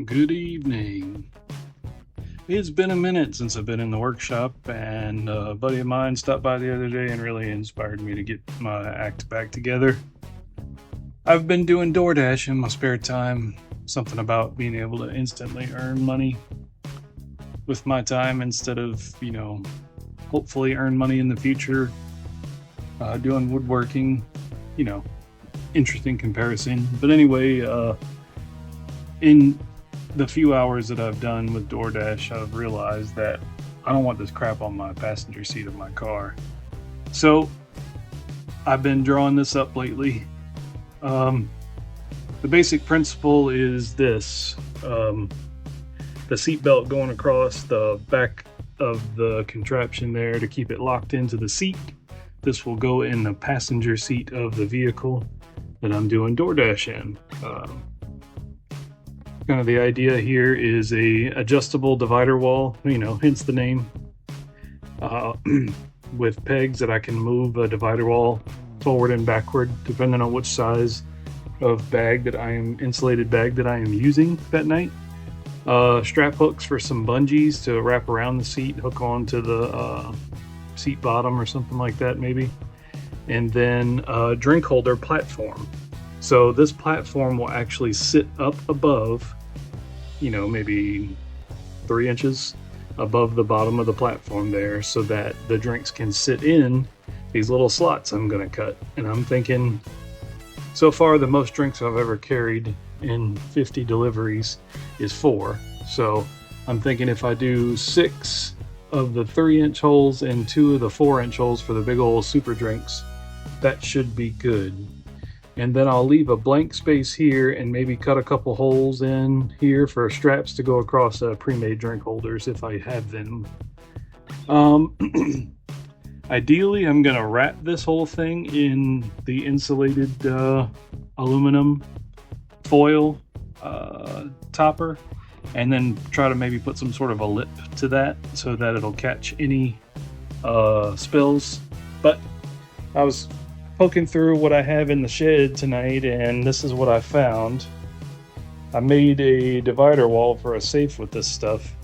Good evening. It's been a minute since I've been in the workshop, and a buddy of mine stopped by the other day and really inspired me to get my act back together. I've been doing DoorDash in my spare time, something about being able to instantly earn money with my time instead of, hopefully earn money in the future doing woodworking, you know, interesting comparison. But anyway, in the few hours that I've done with DoorDash, I've realized that I don't want this crap on my passenger seat of my car. So I've been drawing this up lately. The basic principle is this: the seat belt going across the back of the contraption there to keep it locked into the seat. This will go in the passenger seat of the vehicle that I'm doing DoorDash in. Kind of the idea here is a adjustable divider wall, hence the name, with pegs that I can move a divider wall forward and backward depending on which size of insulated bag that I am using that night. Strap hooks for some bungees to wrap around the seat, hook onto the seat bottom or something like that maybe, and then a drink holder platform. So this platform will actually sit up above, maybe 3 inches above the bottom of the platform there, so that the drinks can sit in these little slots I'm going to cut. And I'm thinking, so far the most drinks I've ever carried in 50 deliveries is 4. So I'm thinking if I do 6 of the 3-inch holes and 2 of the 4-inch holes for the big old super drinks, that should be good. And then I'll leave a blank space here and maybe cut a couple holes in here for straps to go across pre-made drink holders if I have them. Ideally, I'm going to wrap this whole thing in the insulated aluminum foil topper, and then try to maybe put some sort of a lip to that so that it'll catch any spills. But I was poking through what I have in the shed tonight, and this is what I found. I made a divider wall for a safe with this stuff,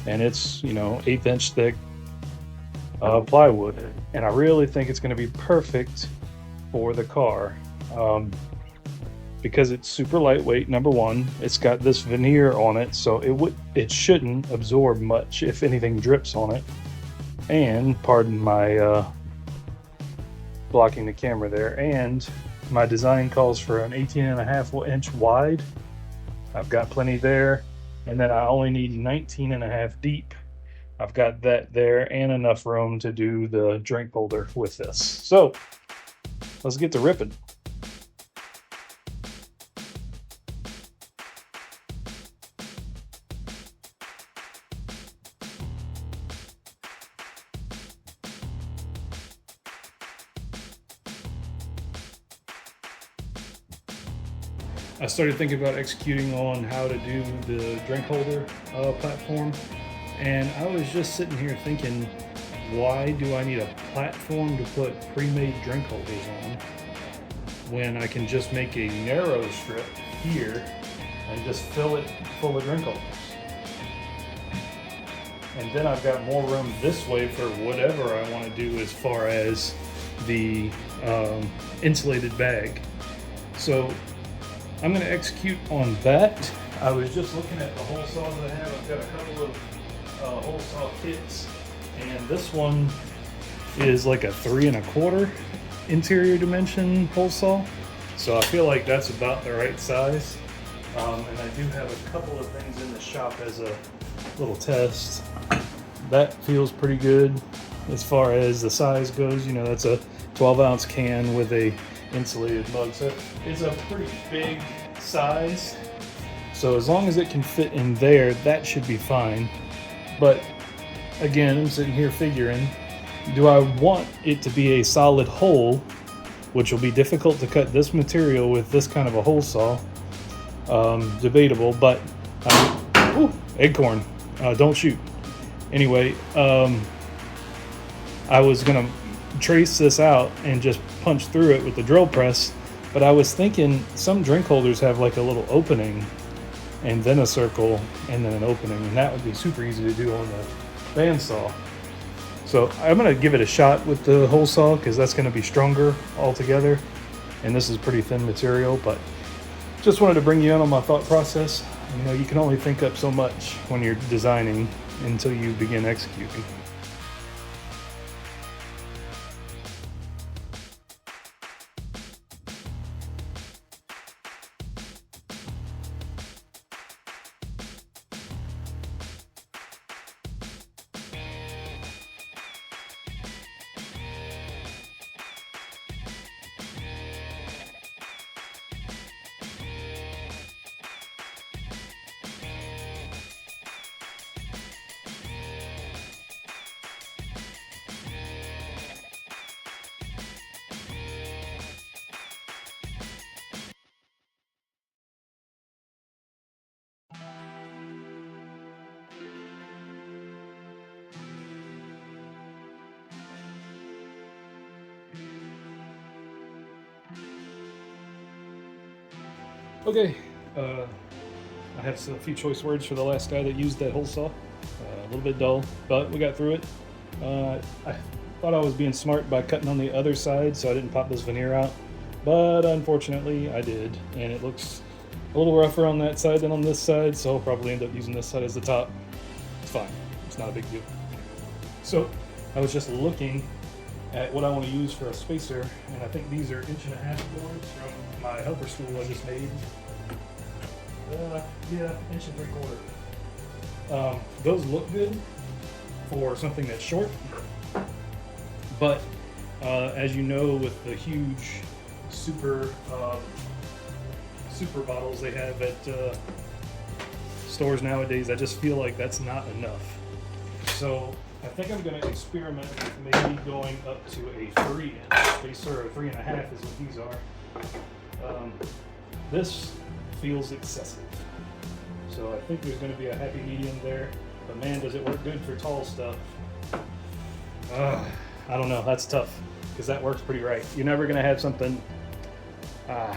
and it's 1/8 inch thick plywood, and I really think it's going to be perfect for the car because it's super lightweight. Number one, it's got this veneer on it, so it shouldn't absorb much if anything drips on it. And pardon my blocking the camera there, and my design calls for an 18.5 inch wide. I've got plenty there, and then I only need 19.5 deep. I've got that there and enough room to do the drink holder with this. So let's get to ripping. I started thinking about executing on how to do the drink holder platform, and I was just sitting here thinking, why do I need a platform to put pre-made drink holders on when I can just make a narrow strip here and just fill it full of drink holders? And then I've got more room this way for whatever I want to do as far as the insulated bag. So I'm going to execute on that. I was just looking at the hole saws that I have. I've got a couple of hole saw kits, and this one is like a 3 1/4 interior dimension hole saw. So I feel like that's about the right size. And I do have a couple of things in the shop as a little test. That feels pretty good as far as the size goes. That's a 12-ounce can with a insulated mug, so it's a pretty big size. So as long as it can fit in there, that should be fine. But again, I'm sitting here figuring, do I want it to be a solid hole, which will be difficult to cut this material with this kind of a hole saw? Debatable, but acorn, don't shoot. Anyway, I was gonna trace this out and just punch through it with the drill press, but I was thinking some drink holders have like a little opening and then a circle, and then an opening, and that would be super easy to do on the bandsaw. So I'm going to give it a shot with the hole saw because that's going to be stronger altogether, and this is pretty thin material, but just wanted to bring you in on my thought process. You know, you can only think up so much when you're designing until you begin executing. Okay, I have a few choice words for the last guy that used that hole saw. A little bit dull, but we got through it. I thought I was being smart by cutting on the other side so I didn't pop this veneer out, but unfortunately I did, and it looks a little rougher on that side than on this side, so I'll probably end up using this side as the top. It's fine, it's not a big deal. So I was just looking at what I want to use for a spacer, and I think these are 1.5 inch boards from my helper stool I just made. Yeah, 1.75 inches. Those look good for something that's short, but as you know, with the huge super bottles they have at stores nowadays, I just feel like that's not enough. So I think I'm going to experiment with maybe going up to a 3-inch spacer, or 3.5 is what these are. This feels excessive, so I think there's going to be a happy medium there, but man, does it work good for tall stuff. I don't know, that's tough, because that works pretty right. You're never going to have something, I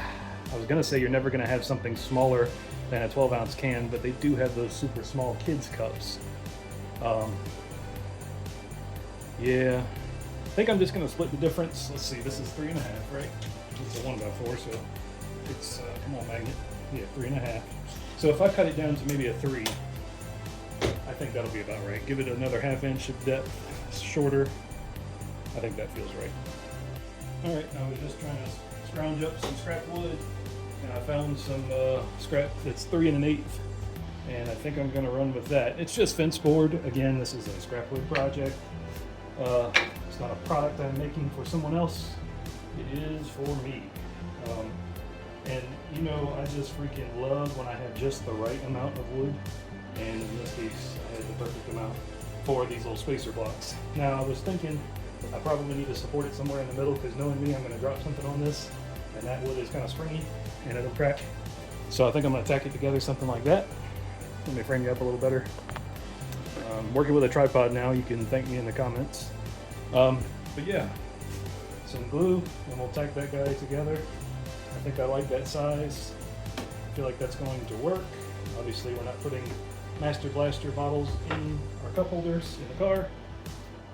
was going to say you're never going to have something smaller than a 12-ounce can, but they do have those super small kids cups. Yeah, I think I'm just going to split the difference. Let's see, this is 3.5, right? It's a 1x4, so it's, come on, magnet. Yeah, 3.5. So if I cut it down to maybe a 3, I think that'll be about right. Give it another 1/2 inch of depth, shorter. I think that feels right. All right, I was just trying to scrounge up some scrap wood, and I found some scrap that's 3 1/8, and I think I'm going to run with that. It's just fence board. Again, this is a scrap wood project. It's not a product I'm making for someone else. It is for me. And you know, I just freaking love when I have just the right amount of wood. And in this case, I had the perfect amount for these little spacer blocks. Now I was thinking I probably need to support it somewhere in the middle, because knowing me, I'm going to drop something on this, and that wood is kind of springy and it'll crack. So I think I'm going to tack it together something like that. Let me frame you up a little better. Working with a tripod now, you can thank me in the comments. But yeah, some glue, and we'll tack that guy together. I think I like that size. I feel like that's going to work. Obviously, we're not putting Master Blaster bottles in our cup holders in the car,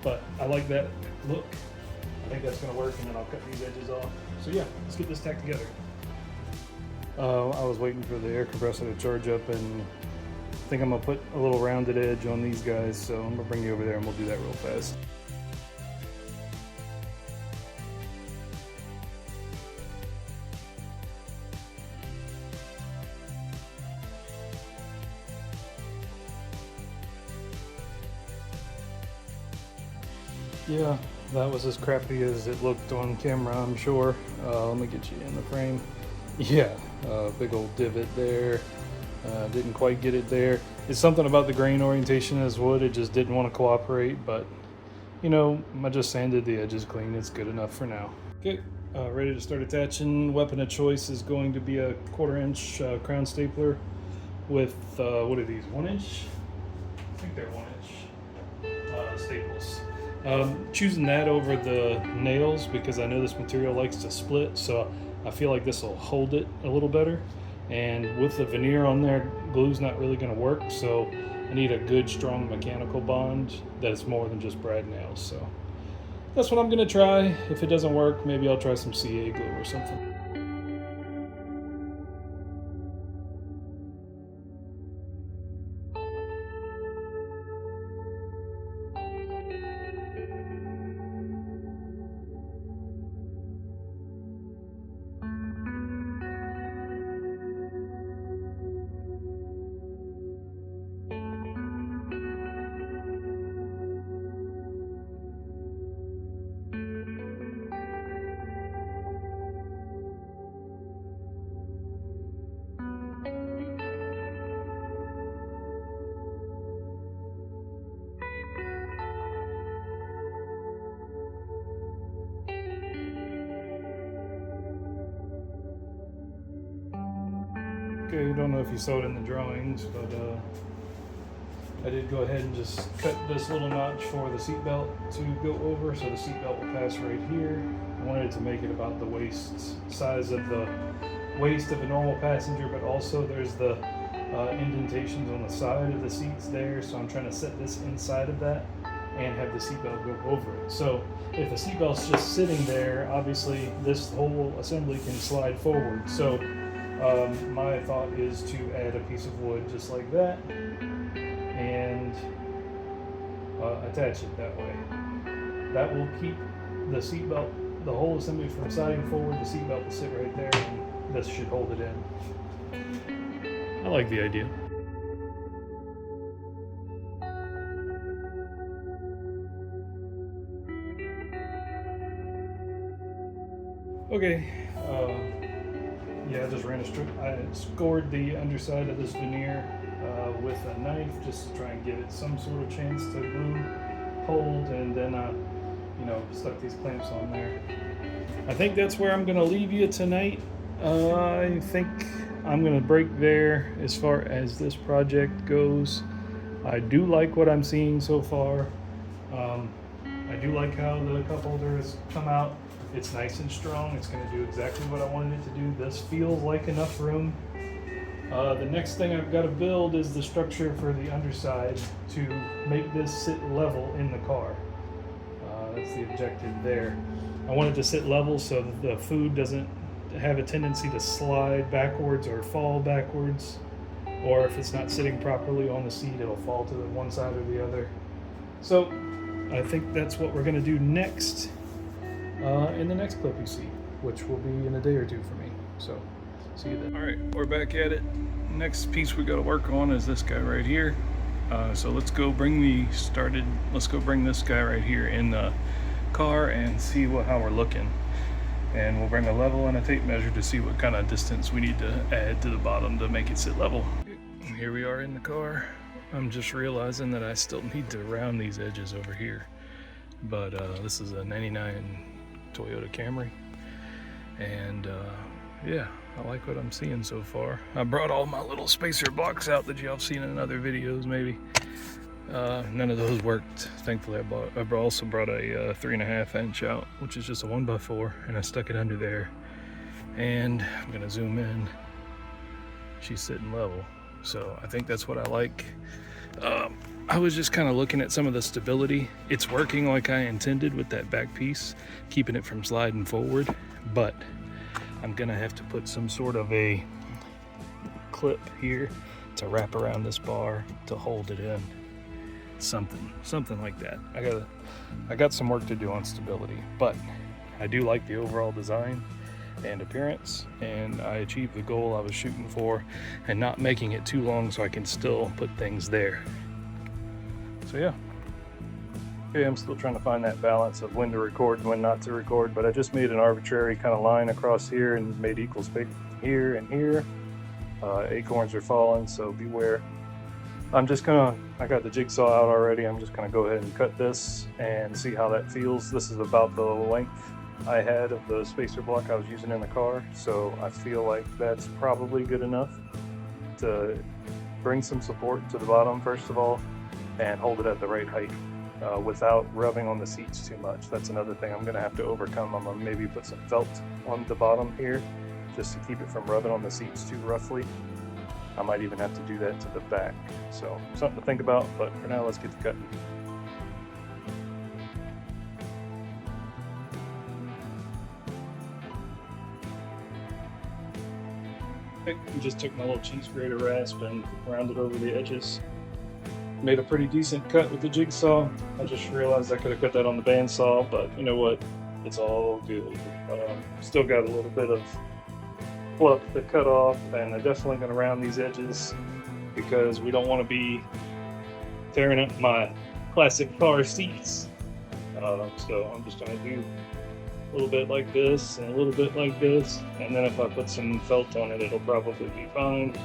but I like that look. I think that's going to work, and then I'll cut these edges off. So yeah, let's get this tacked together. I was waiting for the air compressor to charge up, and I think I'm going to put a little rounded edge on these guys, so I'm going to bring you over there and we'll do that real fast. Yeah, that was as crappy as it looked on camera, I'm sure. Let me get you in the frame. Yeah, big old divot there. Didn't quite get it there. It's something about the grain orientation as wood, it just didn't want to cooperate, but you know, I just sanded the edges clean. It's good enough for now. Okay, ready to start attaching. Weapon of choice is going to be a 1/4 inch crown stapler with, what are these, 1 inch? I think they're 1 inch staples. Choosing that over the nails because I know this material likes to split, so I feel like this will hold it a little better. and with the veneer on there, glue's not really going to work, so I need a good strong mechanical bond that is more than just brad nails. So that's what I'm going to try. If it doesn't work, maybe I'll try some CA glue or something. Okay, I don't know if you saw it in the drawings, but I did go ahead and just cut this little notch for the seatbelt to go over, so the seatbelt will pass right here. I wanted to make it about the waist size of the waist of a normal passenger, but also there's the indentations on the side of the seats there, so I'm trying to set this inside of that and have the seatbelt go over it. So if the seatbelt's just sitting there, obviously this whole assembly can slide forward. So my thought is to add a piece of wood just like that and attach it that way. That will keep the seatbelt, the whole assembly from sliding forward. The seatbelt will sit right there, and this should hold it in. I like the idea. Okay, yeah, I just ran a strip. I scored the underside of this veneer with a knife just to try and give it some sort of chance to glue, hold, and then stuck these clamps on there. I think that's where I'm gonna leave you tonight. I think I'm gonna break there as far as this project goes. I do like what I'm seeing so far. I do like how the cup holder has come out. It's nice and strong. It's going to do exactly what I wanted it to do. This feels like enough room. The next thing I've got to build is the structure for the underside to make this sit level in the car. That's the objective there. I want it to sit level so that the food doesn't have a tendency to slide backwards or fall backwards, or if it's not sitting properly on the seat, it'll fall to the one side or the other. So I think that's what we're going to do next in the next clip you see, which will be in a day or two for me. So see you then. All right, we're back at it. Next piece we got to work on is this guy right here. So let's go bring this guy right here in the car and see how we're looking. And we'll bring a level and a tape measure to see what kind of distance we need to add to the bottom to make it sit level. Here we are in the car. I'm just realizing that I still need to round these edges over here. But this is a 99 Toyota Camry. And yeah, I like what I'm seeing so far. I brought all my little spacer blocks out that y'all have seen in other videos maybe. None of those worked. Thankfully I also brought a 3.5 inch out, which is just a 1x4, and I stuck it under there. And I'm gonna zoom in. She's sitting level. So I think that's what I like. I was just kind of looking at some of the stability. It's working like I intended with that back piece, keeping it from sliding forward, but I'm gonna have to put some sort of a clip here to wrap around this bar to hold it in. Something like that. I got some work to do on stability, but I do like the overall design and appearance, and I achieved the goal I was shooting for, and not making it too long so I can still put things there. So yeah. Okay, I'm still trying to find that balance of when to record and when not to record, but I just made an arbitrary kind of line across here and made equal space here and here. Acorns are falling, so beware. I got the jigsaw out already. I'm just gonna go ahead and cut this and see how that feels. This is about the length I had of the spacer block I was using in the car, so I feel like that's probably good enough to bring some support to the bottom first of all, and hold it at the right height without rubbing on the seats too much. That's another thing I'm gonna have to overcome. I'm gonna maybe put some felt on the bottom here just to keep it from rubbing on the seats too roughly. I might even have to do that to the back. So something to think about, but for now, let's get to cutting. I just took my little cheese grater rasp and rounded over the edges. Made a pretty decent cut with the jigsaw. I just realized I could have cut that on the bandsaw, but you know what? It's all good. Still got a little bit of fluff to cut off, and I'm definitely going to round these edges because we don't want to be tearing up my classic car seats. So I'm just going to do a little bit like this and a little bit like this, and then if I put some felt on it, it'll probably be fine.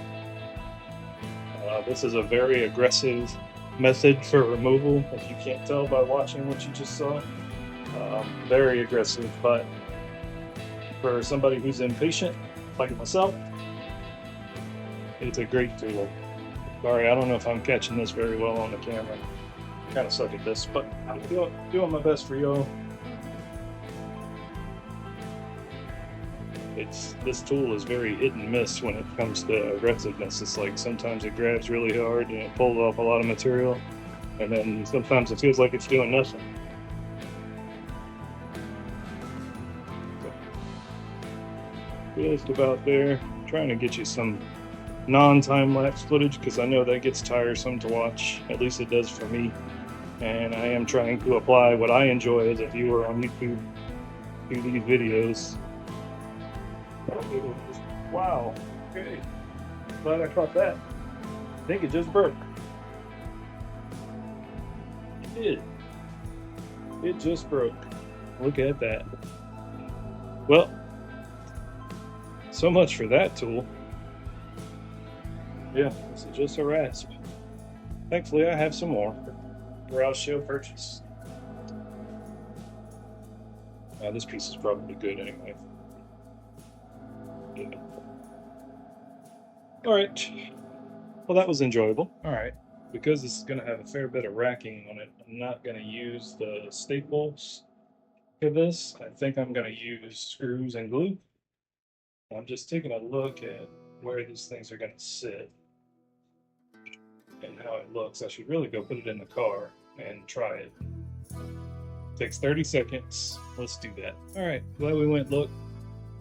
This is a very aggressive method for removal, if you can't tell by watching what you just saw. Very aggressive, but for somebody who's impatient, like myself, it's a great tool. Sorry, I don't know if I'm catching this very well on the camera. Kind of suck at this, but I'm doing my best for y'all. This tool is very hit and miss when it comes to aggressiveness. It's like sometimes it grabs really hard and it pulls off a lot of material, and then sometimes it feels like it's doing nothing. Just about there. I'm trying to get you some non-time-lapse footage because I know that gets tiresome to watch. At least it does for me. And I am trying to apply what I enjoy as a viewer on YouTube to these videos. Wow. Okay. Glad I caught that. I think it just broke. It did. It just broke. Look at that. Well, so much for that tool. Yeah, this is just a rasp. Thankfully, I have some more for I'll show purchase. This piece is probably good anyway. Yeah. All right. Well, that was enjoyable. All right. Because this is going to have a fair bit of racking on it, I'm not going to use the staples for this. I think I'm going to use screws and glue. I'm just taking a look at where these things are going to sit and how it looks. I should really go put it in the car and try it. Takes 30 seconds. Let's do that. All right, glad we went look.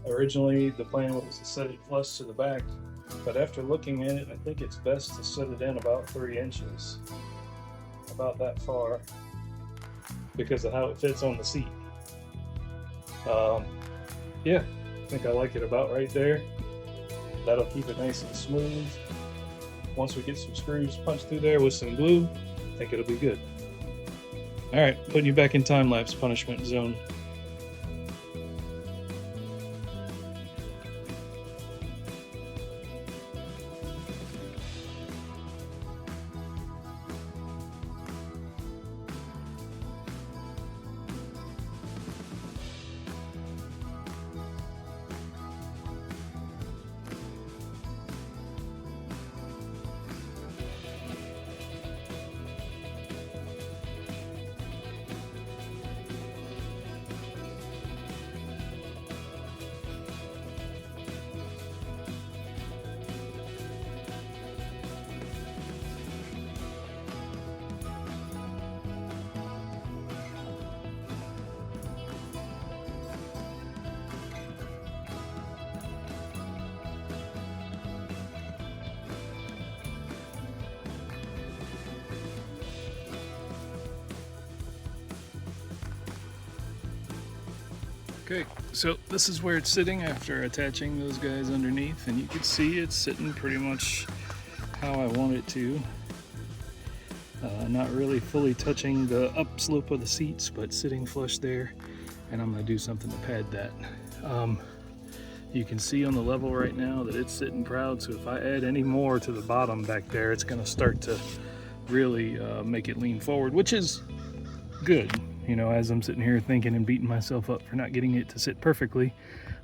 Originally, the plan was to set it flush to the back, but after looking at it, I think it's best to set it in about 3 inches, about that far, because of how it fits on the seat. Yeah, I think I like it about right there. That'll keep it nice and smooth. Once we get some screws punched through there with some glue, I think it'll be good. All right, putting you back in time-lapse punishment zone. Okay, so this is where it's sitting after attaching those guys underneath, and you can see it's sitting pretty much how I want it to. Not really fully touching the upslope of the seats, but sitting flush there, and I'm going to do something to pad that. You can see on the level right now that it's sitting proud, so if I add any more to the bottom back there, it's going to start to really make it lean forward, which is good. You know, as I'm sitting here thinking and beating myself up for not getting it to sit perfectly,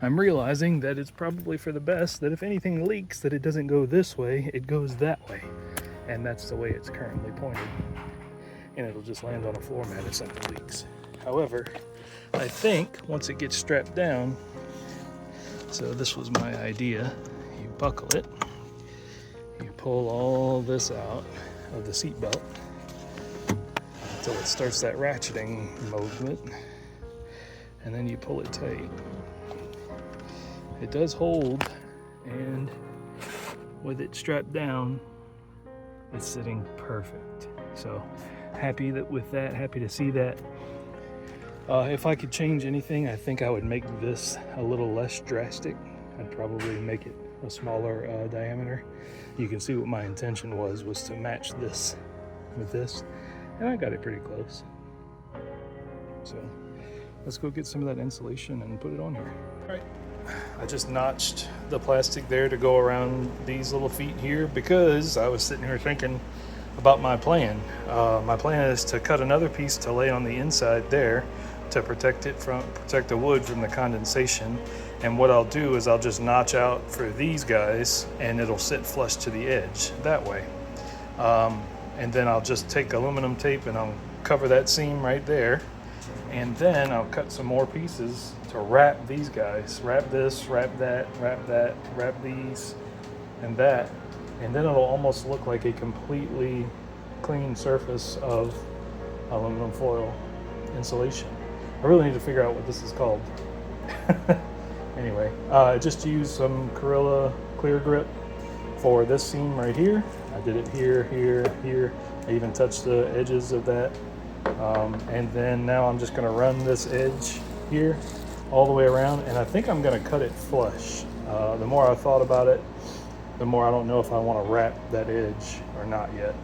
I'm realizing that it's probably for the best that if anything leaks, that it doesn't go this way, it goes that way. And that's the way it's currently pointed. And it'll just land on a floor mat if something leaks. However, I think once it gets strapped down, So this was my idea. You buckle it, you pull all this out of the seat belt until it starts that ratcheting movement, and then you pull it tight. It does hold, and with it strapped down, it's sitting perfect. So happy to see that. If I could change anything, I think I would make this a little less drastic. I'd probably make it a smaller diameter. You can see what my intention was to match this with this, and I got it pretty close. So let's go get some of that insulation and put it on here. All right, I just notched the plastic there to go around these little feet here because I was sitting here thinking about my plan. My plan is to cut another piece to lay on the inside there to protect the wood from the condensation. And what I'll do is I'll just notch out for these guys, and it'll sit flush to the edge that way. And then I'll just take aluminum tape and I'll cover that seam right there. And then I'll cut some more pieces to wrap these guys. Wrap this, wrap that, wrap these, and that. And then it'll almost look like a completely clean surface of aluminum foil insulation. I really need to figure out what this is called. Anyway, just use some Gorilla Clear Grip for this seam right here. I did it here, here, here. I even touched the edges of that. And then now I'm just gonna run this edge here all the way around, and I think I'm gonna cut it flush. The more I thought about it, the more I don't know if I wanna wrap that edge or not yet.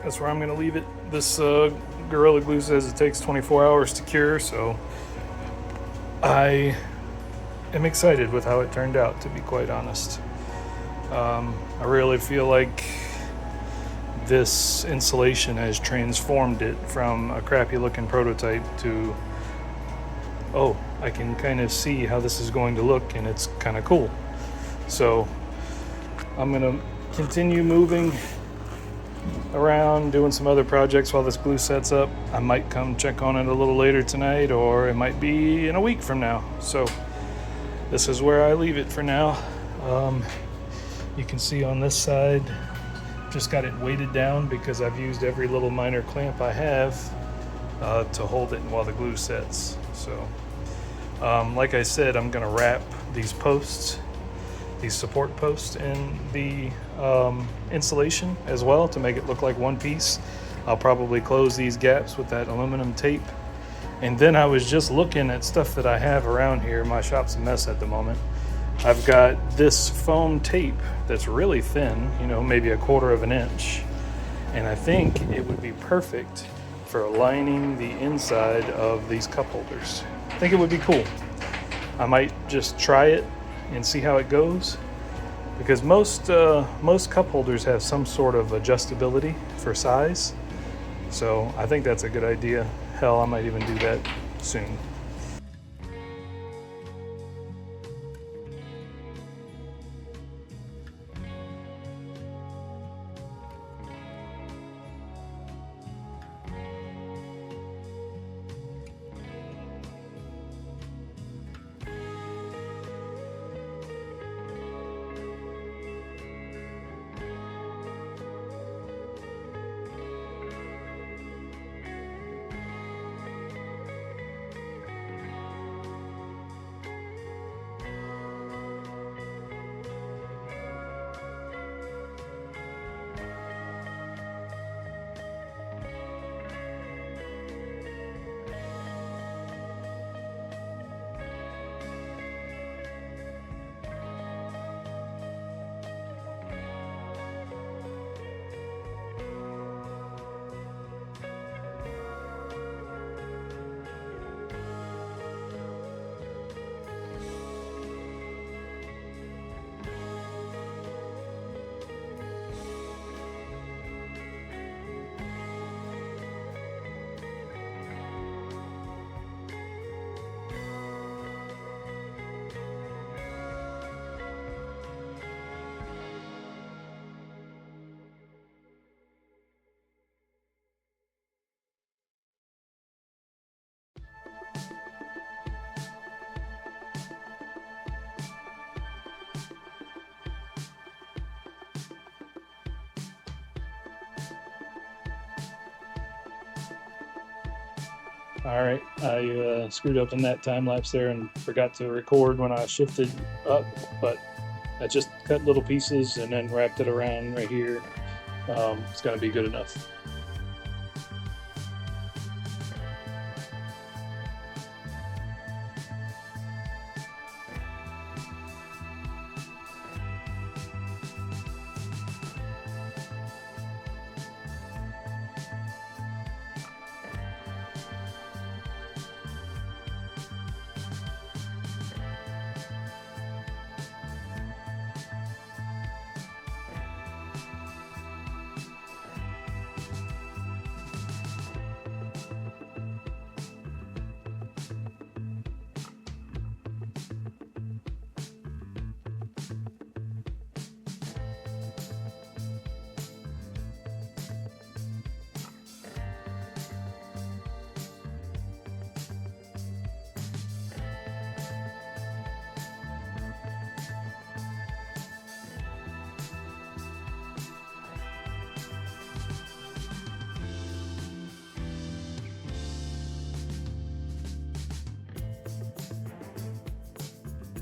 That's where I'm going to leave it. This Gorilla Glue says it takes 24 hours to cure, so I am excited with how it turned out, to be quite honest. I really feel like this insulation has transformed it from a crappy looking prototype to, oh, I can kind of see how this is going to look, and it's kind of cool. So I'm going to continue moving around doing some other projects while this glue sets up. I might come check on it a little later tonight, or it might be in a week from now. So this is where I leave it for now. You can see on this side, just got it weighted down because I've used every little minor clamp I have to hold it while the glue sets. So like I said, I'm gonna wrap these posts, these support posts, in the insulation as well to make it look like one piece. I'll probably close these gaps with that aluminum tape. And then I was just looking at stuff that I have around here. My shop's a mess at the moment. I've got this foam tape that's really thin, you know, maybe 1/4 of an inch. And I think it would be perfect for lining the inside of these cup holders. I think it would be cool. I might just try it and see how it goes, because most cup holders have some sort of adjustability for size. So I think that's a good idea. Hell, I might even do that soon. All right, I screwed up in that time lapse there and forgot to record when I shifted up, but I just cut little pieces and then wrapped it around right here. It's going to be good enough.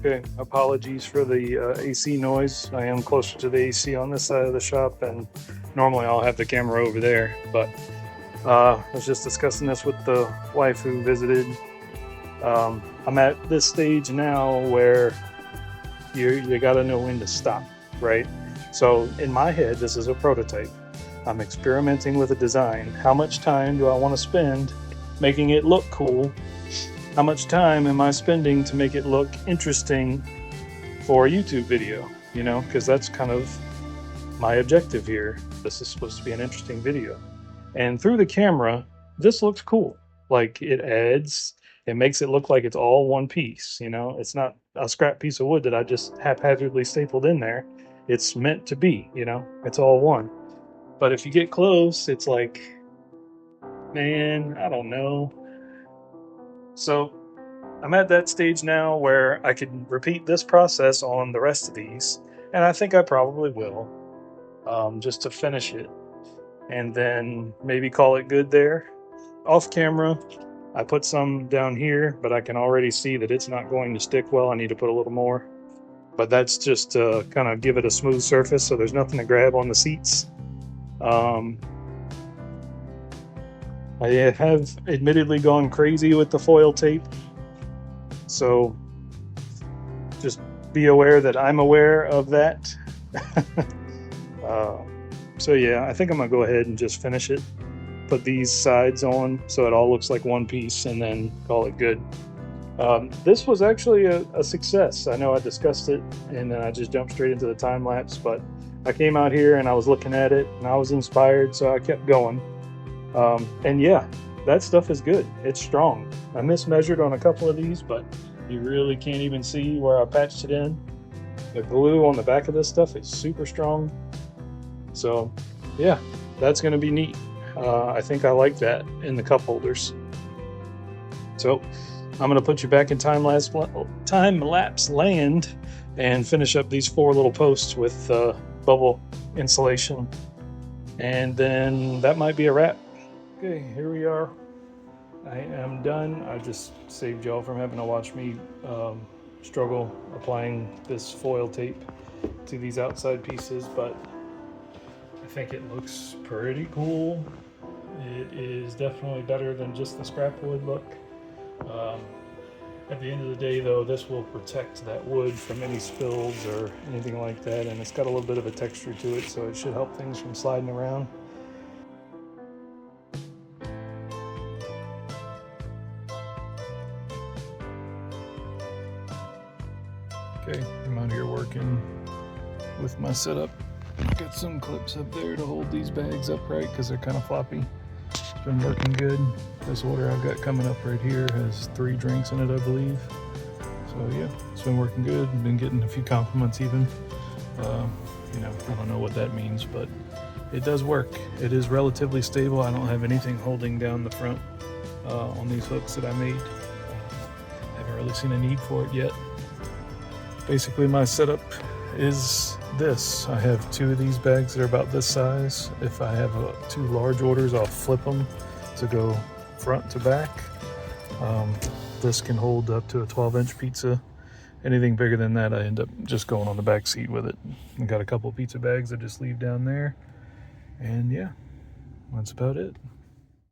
Okay, apologies for the AC noise. I am closer to the AC on this side of the shop, and normally I'll have the camera over there, but I was just discussing this with the wife who visited. I'm at this stage now where you gotta know when to stop, right? So in my head, this is a prototype. I'm experimenting with a design. How much time do I want to spend making it look cool? How much time am I spending to make it look interesting for a YouTube video? You know, because that's kind of my objective here. This is supposed to be an interesting video. And through the camera, this looks cool. Like it makes it look like it's all one piece. You know, it's not a scrap piece of wood that I just haphazardly stapled in there. It's meant to be, you know, it's all one. But if you get close, it's like, man, I don't know. So I'm at that stage now where I can repeat this process on the rest of these, and I think I probably will, just to finish it, and then maybe call it good there. Off camera, I put some down here, but I can already see that it's not going to stick well. I need to put a little more, but that's just to kind of give it a smooth surface so there's nothing to grab on the seats. I have admittedly gone crazy with the foil tape, so just be aware that I'm aware of that. So yeah, I think I'm gonna go ahead and just finish it, put these sides on so it all looks like one piece, and then call it good. This was actually a success. I know I discussed it and then I just jumped straight into the time lapse, but I came out here and I was looking at it and I was inspired, so I kept going. And yeah, that stuff is good. It's strong. I mismeasured on a couple of these, but you really can't even see where I patched it in. The glue on the back of this stuff is super strong. So yeah, that's going to be neat. I think I like that in the cup holders. So I'm going to put you back in time lapse land and finish up these 4 little posts with bubble insulation. And then that might be a wrap. Okay, here we are. I am done. I just saved y'all from having to watch me struggle applying this foil tape to these outside pieces, but I think it looks pretty cool. It is definitely better than just the scrap wood look. At the end of the day though, this will protect that wood from any spills or anything like that, and it's got a little bit of a texture to it, so it should help things from sliding around. Okay, I'm out here working with my setup. Got some clips up there to hold these bags upright because they're kind of floppy. It's been working good. This order I've got coming up right here has 3 drinks in it, I believe. So yeah, it's been working good. I've been getting a few compliments even. You know, I don't know what that means, but it does work. It is relatively stable. I don't have anything holding down the front on these hooks that I made. Haven't really seen a need for it yet. Basically my setup is this. I have 2 of these bags that are about this size. If I have 2 large orders, I'll flip them to go front to back. This can hold up to a 12-inch pizza. Anything bigger than that, I end up just going on the back seat with it. I got a couple pizza bags I just leave down there. And yeah, that's about it.